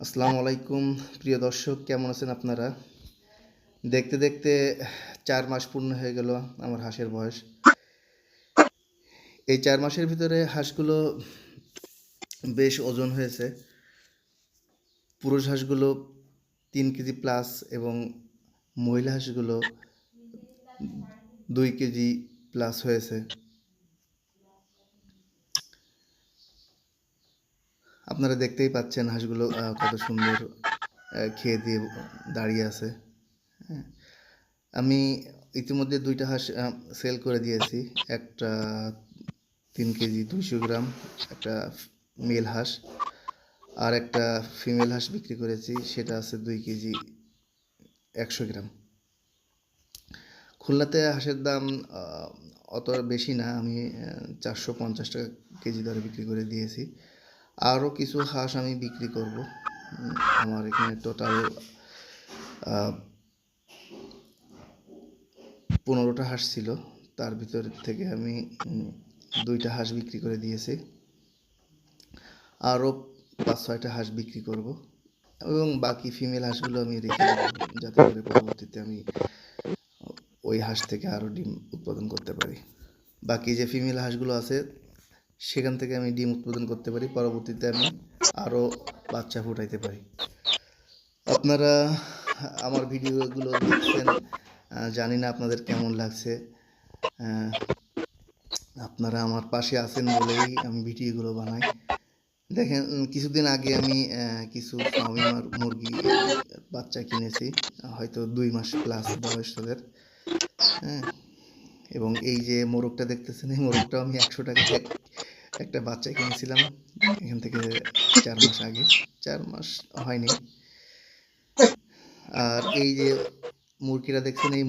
আসসালামু আলাইকুম প্রিয় দর্শক, কেমন আছেন আপনারা? দেখতে দেখতে ৪ মাস পূর্ণ হয়ে গেল আমার হাঁসের বয়স। এই ৪ মাসের ভিতরে হাঁসগুলো বেশ ওজন হয়েছে। পুরুষ হাঁসগুলো ৩ কেজি প্লাস এবং মহিলা হাঁসগুলো ২ কেজি প্লাস হয়েছে। আপনারা দেখতেই পাচ্ছেন হাঁসগুলো কত সুন্দর খেয়ে দিয়ে দাঁড়িয়ে আছে। হ্যাঁ, আমি ইতিমধ্যে ২টা হাঁস সেল করে দিয়েছি। একটা ৩ কেজি ২০০ গ্রাম একটা মেল হাঁস, আর একটা ফিমেল হাঁস বিক্রি করেছি, সেটা আছে ২ কেজি ১০০ গ্রাম। খুলনাতে হাঁসের দাম অত বেশি না, আমি ৪৫০ টাকা কেজি দরে বিক্রি করে দিয়েছি। আরও কিছু হাঁস আমি বিক্রি করব। আমার এখানে টোটাল ১৫টা হাঁস ছিল, তার ভিতর থেকে আমি ২টা হাঁস বিক্রি করে দিয়েছি। আরও ৫-৬টা হাঁস বিক্রি করব এবং বাকি ফিমেল হাঁসগুলো আমি রেখে দেবো, যাতে করে পরবর্তীতে আমি ওই হাঁস থেকে আরও ডিম উৎপাদন করতে পারি। বাকি যে ফিমেল হাঁসগুলো আছে সেখান থেকে আমি ডিম উৎপাদন করতে পারি, পরবর্তীতে আমি আরও বাচ্চা ফুটাইতে পারি। আপনারা আমার ভিডিওগুলো দেখছেন, জানি না আপনাদের কেমন লাগছে। আপনারা আমার পাশে আছেন বলেই আমি ভিডিওগুলো বানাই। দেখেন, কিছুদিন আগে আমি কিছু ফার্মি মুরগি বাচ্চা কিনেছি, হয়তো ২ মাস প্লাস বয়স তাদের। হ্যাঁ, এবং এই যে মোরগটা দেখতেছেন, এই মোরগটাও আমি ১০০ টাকাতে একটা বাচ্চা কিনেছিলাম এখান থেকে ৪ মাস আগে, ৪ মাস হয়নি। আর এই যে মুরগিটা দেখছেন, এই